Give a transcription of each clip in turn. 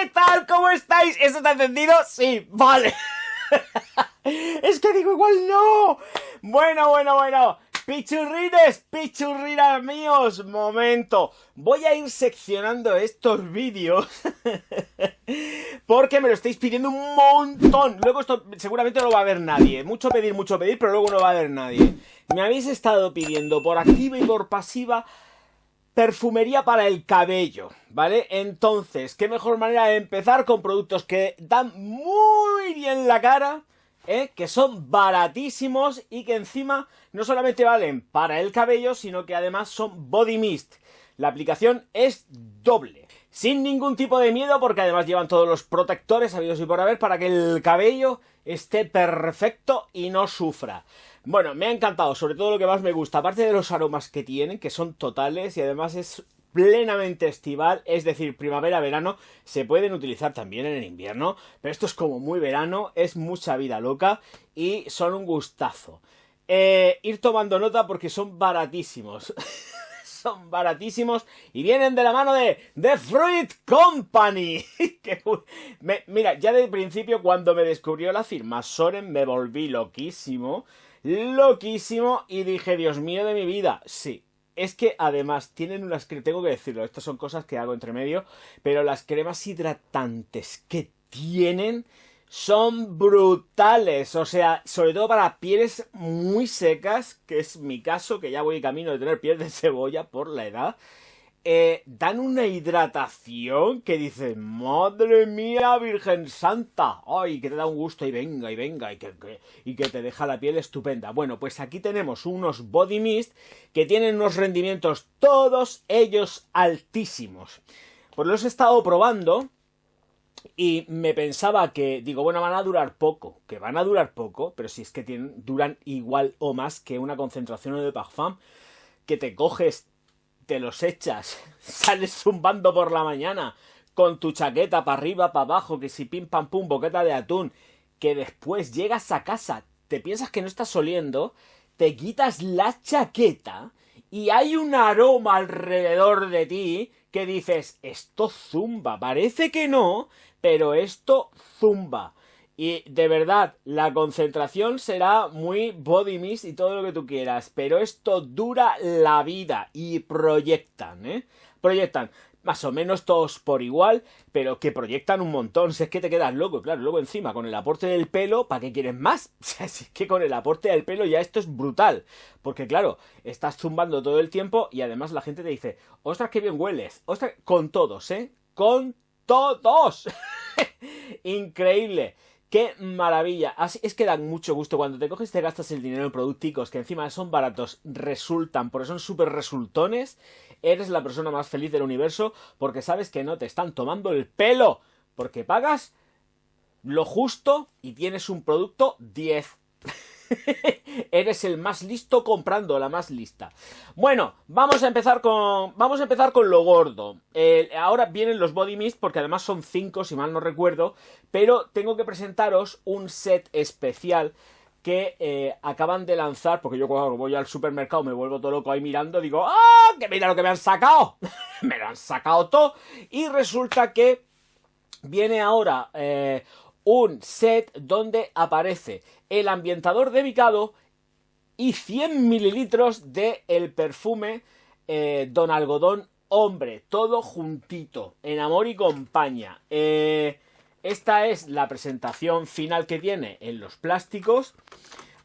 ¿qué tal? ¿Cómo estáis? ¿Esto está encendido? Sí, vale. Es que digo igual no. Bueno. Pichurrinas míos, momento. Voy a ir seccionando estos vídeos porque me lo estáis pidiendo un montón. Luego esto seguramente no lo va a ver nadie. Mucho pedir, pero luego no va a ver nadie. Me habéis estado pidiendo por activa y por pasiva perfumería para el cabello, ¿vale? Entonces, qué mejor manera de empezar con productos que dan muy bien la cara, que son baratísimos y que encima no solamente valen para el cabello, sino que además son body mist. La aplicación es doble, sin ningún tipo de miedo, porque además llevan todos los protectores habidos y por haber para que el cabello esté perfecto y no sufra. Bueno, me ha encantado, sobre todo lo que más me gusta, aparte de los aromas que tienen, que son totales y además es plenamente estival, es decir, primavera-verano, se pueden utilizar también en el invierno, pero esto es como muy verano, es mucha vida loca y son un gustazo. Ir tomando nota porque son baratísimos. Son baratísimos y vienen de la mano de The Fruit Company. Mira, ya de principio cuando me descubrió la firma Soren me volví loquísimo y dije, Dios mío de mi vida, sí. Es que además tienen unas cremas, tengo que decirlo, estas son cosas que hago entre medio, pero las cremas hidratantes que tienen son brutales, o sea, sobre todo para pieles muy secas, que es mi caso, que ya voy camino de tener piel de cebolla por la edad. Dan una hidratación que dices, madre mía, Virgen Santa, ay, que te da un gusto y venga, y que te deja la piel estupenda. Bueno, pues aquí tenemos unos body mist que tienen unos rendimientos todos ellos altísimos. Pues los he estado probando y me pensaba que, digo, bueno, van a durar poco, pero si es que duran igual o más que una concentración de parfum que te coges, te los echas, sales zumbando por la mañana con tu chaqueta para arriba, para abajo, que si pim pam pum, boqueta de atún, que después llegas a casa, te piensas que no estás oliendo, te quitas la chaqueta y hay un aroma alrededor de ti que dices, esto zumba, parece que no, pero esto zumba. Y de verdad, la concentración será muy body mist y todo lo que tú quieras, pero esto dura la vida y proyectan, Proyectan más o menos todos por igual, pero que proyectan un montón. Si es que te quedas loco, claro, luego encima con el aporte del pelo, ¿para qué quieres más? O sea, si es que con el aporte del pelo ya esto es brutal, porque claro, estás zumbando todo el tiempo y además la gente te dice, ostras, qué bien hueles, ostras, con todos, con todos. Increíble. ¡Qué maravilla! Así es que dan mucho gusto. Cuando te coges y te gastas el dinero en producticos que encima son baratos, resultan, porque son súper resultones, eres la persona más feliz del universo porque sabes que no te están tomando el pelo, porque pagas lo justo y tienes un producto 10. Eres el más listo comprando la más lista. Bueno, vamos a empezar con lo gordo. Ahora vienen los body mist porque además son 5 si mal no recuerdo, pero tengo que presentaros un set especial que acaban de lanzar, porque yo cuando voy al supermercado me vuelvo todo loco ahí mirando, digo, ¡ah! ¡Que mira lo que me han sacado! Me lo han sacado todo y resulta que viene ahora un set donde aparece el ambientador de Mikado y 100 mililitros de el perfume Don Algodón Hombre, todo juntito, en amor y compañía. Esta es la presentación final que tiene en los plásticos.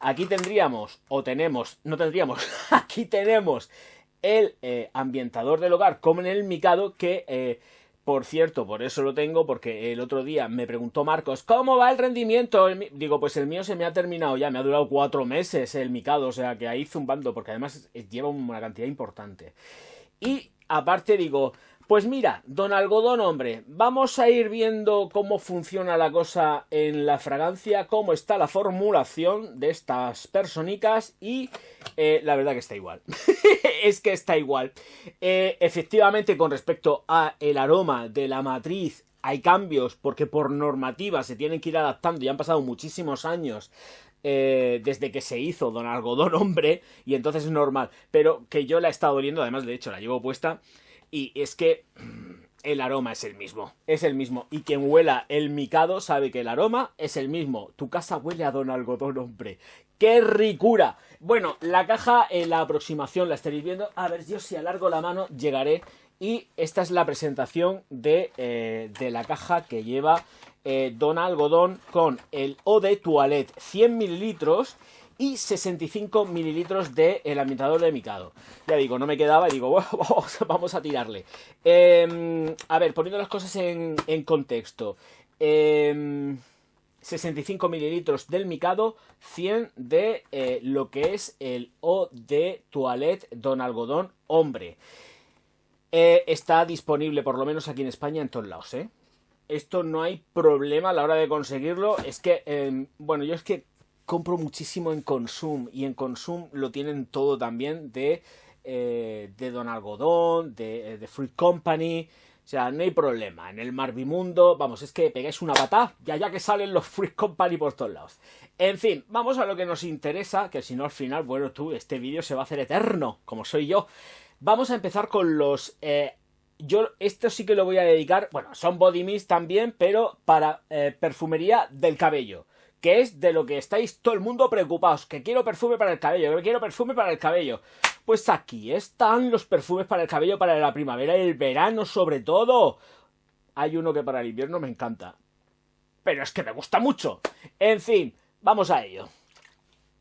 Aquí tendríamos, aquí tenemos el ambientador del hogar como en el Mikado que... por cierto, por eso lo tengo, porque el otro día me preguntó Marcos, ¿cómo va el rendimiento? Digo, pues el mío se me ha terminado ya, me ha durado 4 meses el Mikado, o sea que ahí zumbando, porque además lleva una cantidad importante. Y aparte digo, pues mira, Don Algodón Hombre, vamos a ir viendo cómo funciona la cosa en la fragancia, cómo está la formulación de estas personicas y la verdad que está igual. Es que está igual. Efectivamente, con respecto a el aroma de la matriz, hay cambios porque por normativa se tienen que ir adaptando y han pasado muchísimos años desde que se hizo Don Algodón Hombre y entonces es normal. Pero que yo la he estado oliendo, además de hecho la llevo puesta y es que el aroma es el mismo. Es el mismo. Y quien huela el micado sabe que el aroma es el mismo. Tu casa huele a Don Algodón, hombre. ¡Qué ricura! Bueno, la caja en la aproximación la estaréis viendo. A ver, yo si alargo la mano llegaré. Y esta es la presentación de la caja que lleva Don Algodón con el Eau de Toilette 100 mililitros y 65 mililitros del ambientador de micado. Ya digo, no me quedaba y digo, bueno, vamos a tirarle. A ver, poniendo las cosas en contexto. 65 mililitros del micado, 100 de lo que es el Eau de Toilette Don Algodón hombre. Está disponible, por lo menos aquí en España, en todos lados, ¿eh? Esto no hay problema a la hora de conseguirlo. Es que, bueno, yo es que compro muchísimo en Consum. Y en Consum lo tienen todo también de Don Algodón, de Fruit Company. O sea, no hay problema. En el Marvimundo, vamos, es que pegáis una patada ya que salen los Fruit Company por todos lados. En fin, vamos a lo que nos interesa, que si no al final, bueno, este vídeo se va a hacer eterno, como soy yo. Vamos a empezar con los... yo esto sí que lo voy a dedicar... Bueno, son body mist también, pero para perfumería del cabello. Que es de lo que estáis todo el mundo preocupados. Que quiero perfume para el cabello, que quiero perfume para el cabello. Pues aquí están los perfumes para el cabello para la primavera y el verano sobre todo. Hay uno que para el invierno me encanta. Pero es que me gusta mucho. En fin, vamos a ello.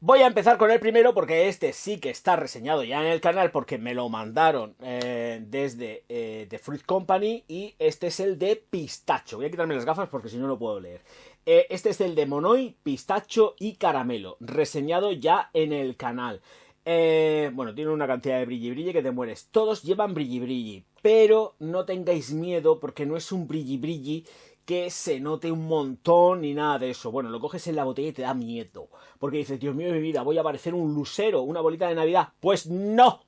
Voy a empezar con el primero porque este sí que está reseñado ya en el canal porque me lo mandaron desde The Fruit Company y este es el de pistacho. Voy a quitarme las gafas porque si no, no puedo leer. Este es el de Monoi, pistacho y caramelo, reseñado ya en el canal. Bueno, tiene una cantidad de brilli brilli que te mueres. Todos llevan brilli brilli, pero no tengáis miedo porque no es un brilli brilli que se note un montón ni nada de eso. Bueno, lo coges en la botella y te da miedo. Porque dices, Dios mío de mi vida, voy a parecer un lucero, una bolita de Navidad. Pues no,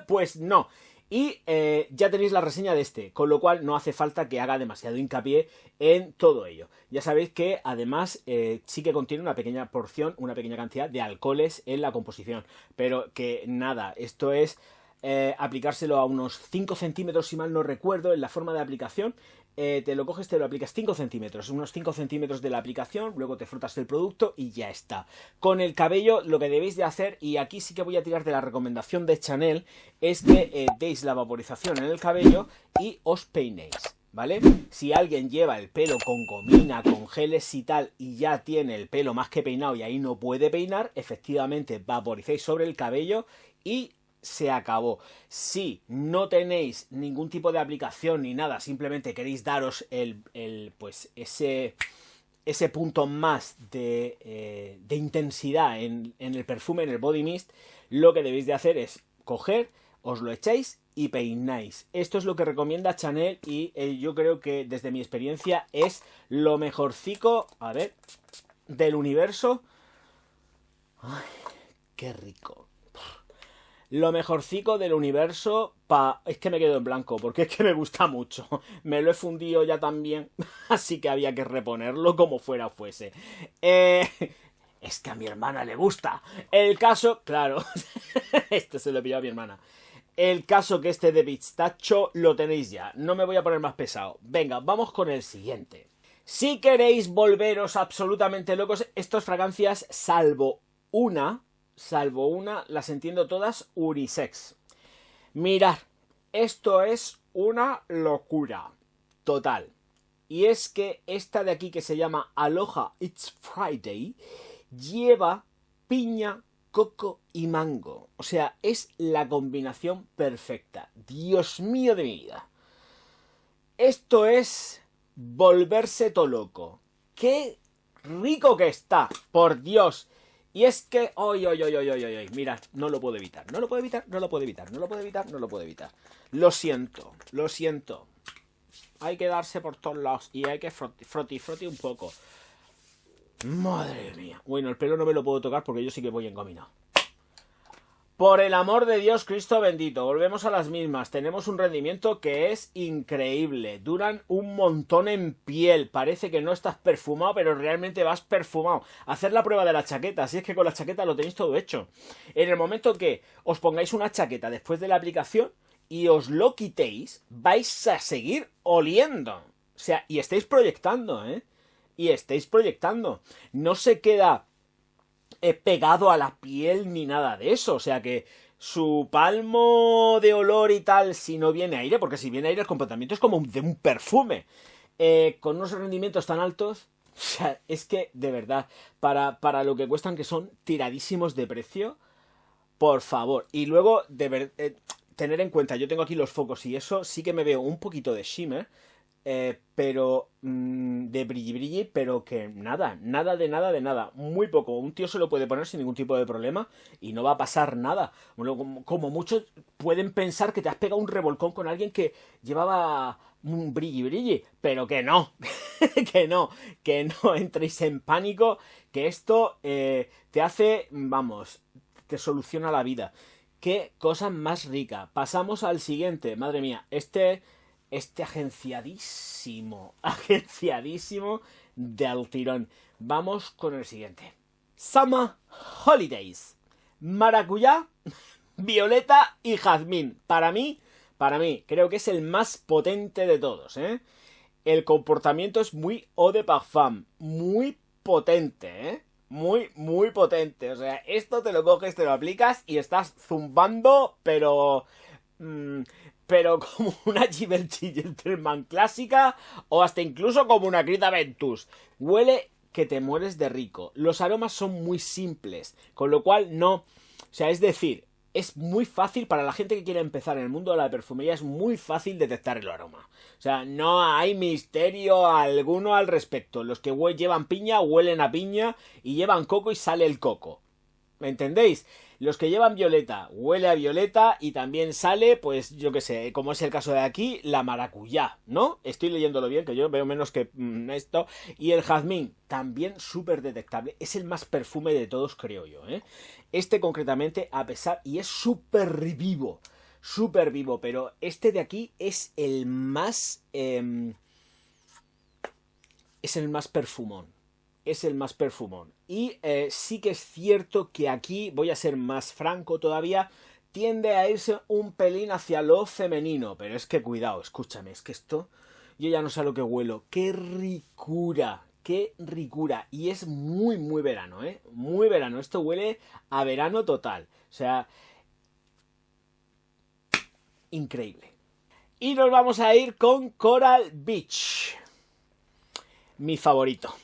pues no. Y ya tenéis la reseña de este, con lo cual no hace falta que haga demasiado hincapié en todo ello. Ya sabéis que además sí que contiene una pequeña porción, una pequeña cantidad de alcoholes en la composición. Pero que nada, esto es aplicárselo a unos 5 centímetros, si mal no recuerdo, en la forma de aplicación. Te lo coges, te lo aplicas 5 centímetros, unos 5 centímetros de la aplicación, luego te frotas el producto y ya está. Con el cabello lo que debéis de hacer, y aquí sí que voy a tirar de la recomendación de Chanel, es que deis la vaporización en el cabello y os peinéis, ¿vale? Si alguien lleva el pelo con gomina, con geles y tal, y ya tiene el pelo más que peinado y ahí no puede peinar, efectivamente vaporicéis sobre el cabello y se acabó. Si no tenéis ningún tipo de aplicación ni nada, simplemente queréis daros pues ese punto más de intensidad en el perfume, en el body mist, lo que debéis de hacer es coger, os lo echáis y peináis. Esto es lo que recomienda Chanel y yo creo que desde mi experiencia es lo mejorcico, a ver, del universo. Ay, qué rico. Lo mejorcico del universo es que me quedo en blanco, porque es que me gusta mucho. Me lo he fundido ya también, así que había que reponerlo como fuera fuese. Es que a mi hermana le gusta. El caso, claro, este se lo he pillado a mi hermana. El caso que este de pistacho lo tenéis ya. No me voy a poner más pesado. Venga, vamos con el siguiente. Si queréis volveros absolutamente locos, estas fragancias, salvo una, las entiendo todas unisex. Mirad, esto es una locura total. Y es que esta de aquí que se llama Aloha It's Friday lleva piña, coco y mango. O sea, es la combinación perfecta. Dios mío de mi vida. Esto es volverse todo loco. ¡Qué rico que está! ¡Por Dios! Y es que, mirad, no lo puedo evitar, no lo puedo evitar, no lo puedo evitar, no lo puedo evitar, no lo puedo evitar. Lo siento, lo siento. Hay que darse por todos lados y hay que froti un poco. Madre mía. Bueno, el pelo no me lo puedo tocar porque yo sí que voy engominado. Por el amor de Dios, Cristo bendito, volvemos a las mismas. Tenemos un rendimiento que es increíble. Duran un montón en piel. Parece que no estás perfumado, pero realmente vas perfumado. Hacer la prueba de la chaqueta, si es que con la chaqueta lo tenéis todo hecho. En el momento que os pongáis una chaqueta después de la aplicación y os lo quitéis, vais a seguir oliendo. O sea, y estáis proyectando, ¿eh? Y estáis proyectando. No se queda pegado a la piel ni nada de eso. O sea que su palmo de olor y tal, si no viene aire, porque si viene aire el comportamiento es como de un perfume. Con unos rendimientos tan altos, o sea, es que, de verdad, para lo que cuestan, que son tiradísimos de precio, por favor. Y luego, tener en cuenta, yo tengo aquí los focos y eso, sí que me veo un poquito de shimmer, pero de brilli, pero que nada de nada. Muy poco. Un tío se lo puede poner sin ningún tipo de problema y no va a pasar nada. Bueno, como muchos pueden pensar que te has pegado un revolcón con alguien que llevaba un brilli, pero que no, que no entréis en pánico, que esto te hace, vamos, te soluciona la vida. Qué cosa más rica. Pasamos al siguiente. Madre mía, este agenciadísimo del tirón. Vamos con el siguiente. Summer Holidays. Maracuyá, violeta y jazmín. Para mí, creo que es el más potente de todos, ¿eh? El comportamiento es muy eau de parfum. Muy potente, ¿eh? Muy potente. O sea, esto te lo coges, te lo aplicas y estás zumbando, pero como una Givenchy Gentleman clásica o hasta incluso como una Grita Ventus. Huele que te mueres de rico. Los aromas son muy simples, con lo cual no... O sea, es decir, es muy fácil para la gente que quiere empezar en el mundo de la perfumería, es muy fácil detectar el aroma. O sea, no hay misterio alguno al respecto. Los que llevan piña huelen a piña y llevan coco y sale el coco. ¿Me entendéis? Los que llevan violeta, huele a violeta y también sale, pues yo qué sé, como es el caso de aquí, la maracuyá, ¿no? Estoy leyéndolo bien, que yo veo menos que esto. Y el jazmín, también súper detectable. Es el más perfume de todos, creo yo, ¿eh? Este concretamente, a pesar, y es súper vivo, pero este de aquí es el más... es el más perfumón. Es el más perfumón. Y sí que es cierto que aquí, voy a ser más franco todavía, tiende a irse un pelín hacia lo femenino. Pero es que cuidado, escúchame, es que esto, yo ya no sé a lo que huelo. ¡Qué ricura! ¡Qué ricura! Y es muy verano, ¿eh? Muy verano. Esto huele a verano total. O sea, increíble. Y nos vamos a ir con Coral Beach. Mi favorito.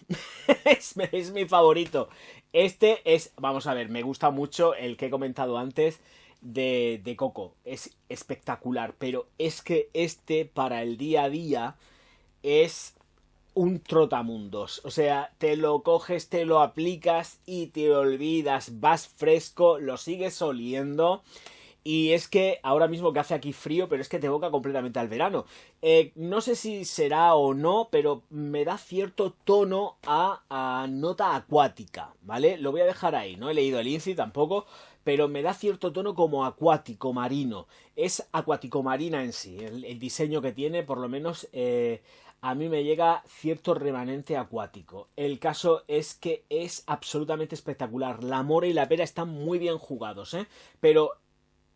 es mi favorito. Este es, vamos a ver, me gusta mucho el que he comentado antes de Coco. Es espectacular, pero es que este para el día a día es un trotamundos. O sea, te lo coges, te lo aplicas y te olvidas. Vas fresco, lo sigues oliendo. Y es que ahora mismo que hace aquí frío, pero es que te evoca completamente al verano. No sé si será o no, pero me da cierto tono a nota acuática, ¿vale? Lo voy a dejar ahí, no he leído el INCI tampoco, pero me da cierto tono como acuático, marino. Es acuático marina en sí, el diseño que tiene, por lo menos a mí me llega cierto remanente acuático. El caso es que es absolutamente espectacular. La mora y la pera están muy bien jugados, ¿eh? Pero...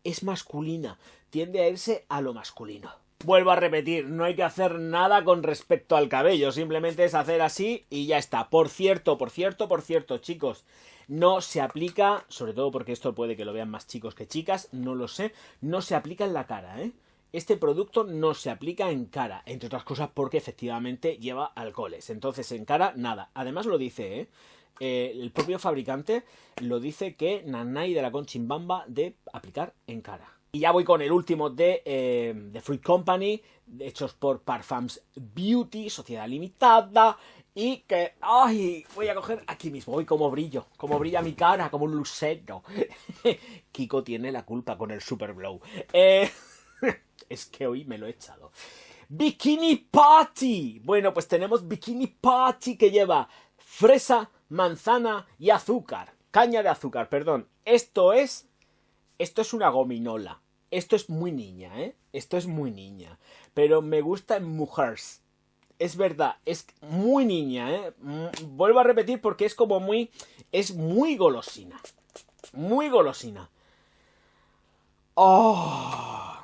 es masculina, tiende a irse a lo masculino. Vuelvo a repetir, no hay que hacer nada con respecto al cabello, simplemente es hacer así y ya está. Por cierto, chicos, no se aplica, sobre todo porque esto puede que lo vean más chicos que chicas, no lo sé, no se aplica en la cara, ¿eh? Este producto no se aplica en cara, entre otras cosas porque efectivamente lleva alcoholes, entonces en cara nada. Además lo dice, el propio fabricante lo dice que nanay de la conchimbamba de aplicar en cara. Y ya voy con el último de Fruit Company, hechos por Parfums Beauty, sociedad limitada, y que, ay, voy a coger aquí mismo, voy como brilla mi cara, como un lucero. Kiko tiene la culpa con el Super Glow. Es que hoy me lo he echado. Bikini Party. Bueno, pues tenemos Bikini Party que lleva fresa, manzana y azúcar. Caña de azúcar, perdón. Esto es una gominola. Esto es muy niña, ¿eh? Esto es muy niña. Pero me gusta en mujeres. Es verdad, es muy niña, ¿eh? Vuelvo a repetir porque es como muy... es muy golosina. Muy golosina. ¡Oh!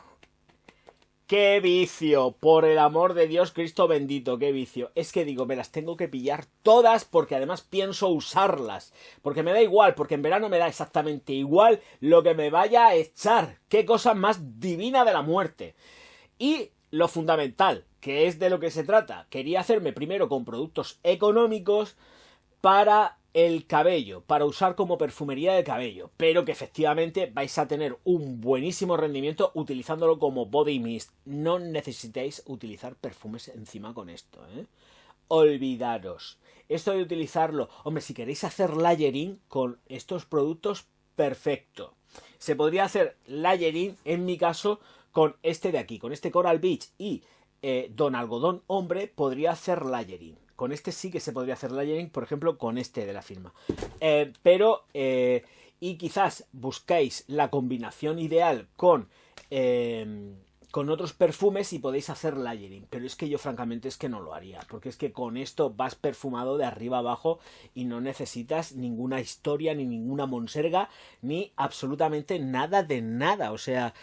¡Qué vicio! Por el amor de Dios, Cristo bendito, qué vicio. Es que digo, me las tengo que pillar todas porque además pienso usarlas. Porque me da igual, porque en verano me da exactamente igual lo que me vaya a echar. ¡Qué cosa más divina de la muerte! Y lo fundamental, que es de lo que se trata, quería hacerme primero con productos económicos para el cabello, para usar como perfumería de cabello, pero que efectivamente vais a tener un buenísimo rendimiento utilizándolo como body mist. No necesitáis utilizar perfumes encima con esto, ¿eh? Olvidaros. Esto de utilizarlo, hombre, si queréis hacer layering con estos productos, perfecto. Se podría hacer layering, en mi caso, con este de aquí, con este Coral Beach y Don Algodón Hombre, podría hacer layering. Con este sí que se podría hacer layering, por ejemplo, con este de la firma. Y quizás buscáis la combinación ideal con otros perfumes y podéis hacer layering. Pero es que yo francamente es que no lo haría. Porque es que con esto vas perfumado de arriba abajo y no necesitas ninguna historia, ni ninguna monserga, ni absolutamente nada de nada. O sea,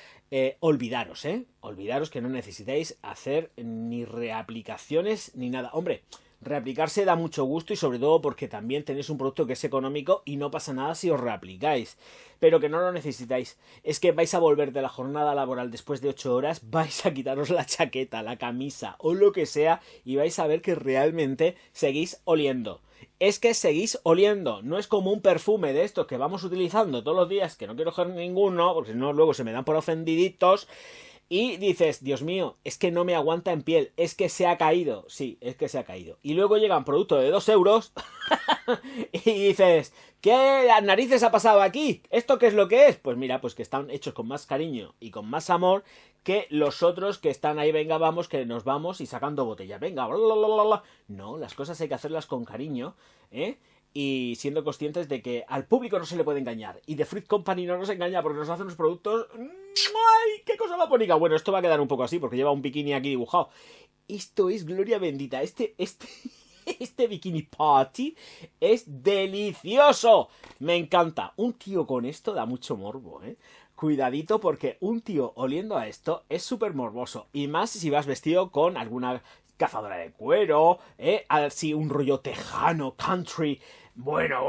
olvidaros, olvidaros que no necesitáis hacer ni reaplicaciones ni nada. Hombre, reaplicarse da mucho gusto y sobre todo porque también tenéis un producto que es económico y no pasa nada si os reaplicáis, pero que no lo necesitáis. Es que vais a volver de la jornada laboral después de 8 horas, vais a quitaros la chaqueta, la camisa o lo que sea y vais a ver que realmente seguís oliendo. Es que seguís oliendo, no es como un perfume de estos que vamos utilizando todos los días, que no quiero coger ninguno, porque si no luego se me dan por ofendiditos. Y dices, Dios mío, es que no me aguanta en piel, es que se ha caído. Sí, es que se ha caído. Y luego llega un producto de 2 euros y dices, ¿qué narices ha pasado aquí? ¿Esto qué es lo que es? Pues mira, pues que están hechos con más cariño y con más amor que los otros que están ahí, venga, vamos, que nos vamos y sacando botella. Venga, blablabla. No, las cosas hay que hacerlas con cariño, y siendo conscientes de que al público no se le puede engañar. Y The Fruit Company no nos engaña porque nos hace unos productos... ¡Ay, qué cosa más bonita! Bueno, esto va a quedar un poco así porque lleva un bikini aquí dibujado. Esto es gloria bendita. Este bikini party es delicioso. Me encanta. Un tío con esto da mucho morbo, ¿eh? Cuidadito porque un tío oliendo a esto es súper morboso. Y más si vas vestido con alguna cazadora de cuero, así un rollo tejano, country. Bueno,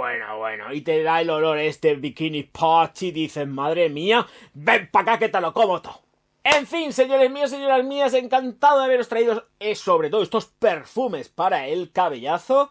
y te da el olor este bikini party, dices, madre mía, ven para acá que te lo como todo. En fin, señores míos, señoras mías, encantado de haberos traído sobre todo estos perfumes para el cabellazo,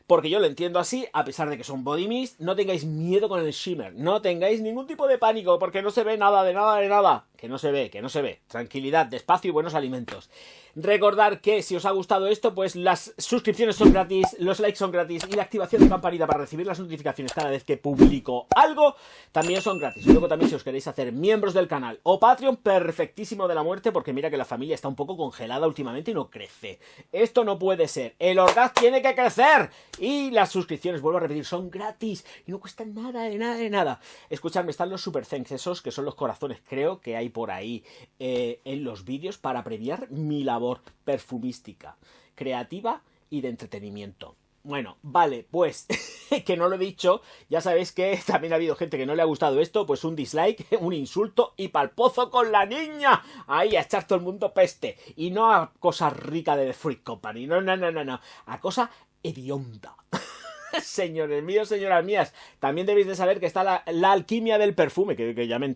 porque yo lo entiendo así, a pesar de que son body mist. No tengáis miedo con el shimmer, no tengáis ningún tipo de pánico, porque no se ve nada de nada. Que no se ve. Tranquilidad, despacio y buenos alimentos. Recordad que si os ha gustado esto, pues las suscripciones son gratis, los likes son gratis y la activación de campanita para recibir las notificaciones cada vez que publico algo también son gratis. Y luego también si os queréis hacer miembros del canal o Patreon, perfectísimo de la muerte, porque mira que la familia está un poco congelada últimamente y no crece. Esto no puede ser. El Orgaz tiene que crecer. Y las suscripciones, vuelvo a repetir, son gratis y no cuestan nada de nada. Escuchadme, están los super thanks, esos que son los corazones, creo que hay por ahí en los vídeos para premiar mi labor perfumística, creativa y de entretenimiento. Bueno, vale, pues que no lo he dicho, ya sabéis que también ha habido gente que no le ha gustado esto, pues un dislike, un insulto y pa'l pozo con la niña. Ahí a echar todo el mundo peste. Y no a cosa rica de The Fruit Company, no, a cosa hedionda. Señores míos, señoras mías, también debéis de saber que está la alquimia del perfume, que ya me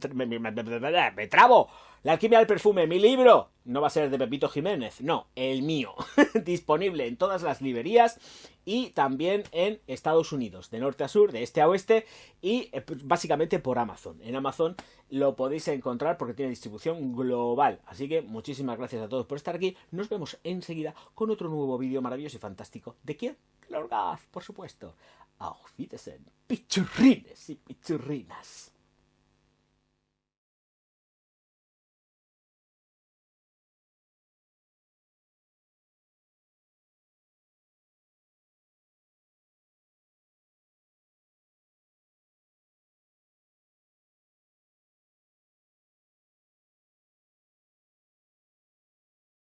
trabo. La alquimia del perfume, mi libro, no va a ser de Pepito Jiménez, no, el mío, disponible en todas las librerías y también en Estados Unidos, de norte a sur, de este a oeste y básicamente por Amazon. En Amazon lo podéis encontrar porque tiene distribución global. Así que muchísimas gracias a todos por estar aquí. Nos vemos enseguida con otro nuevo vídeo maravilloso y fantástico. ¿De quién? El Orgaz, por supuesto. Auf Wiedersehen, pichurrines y pichurrinas.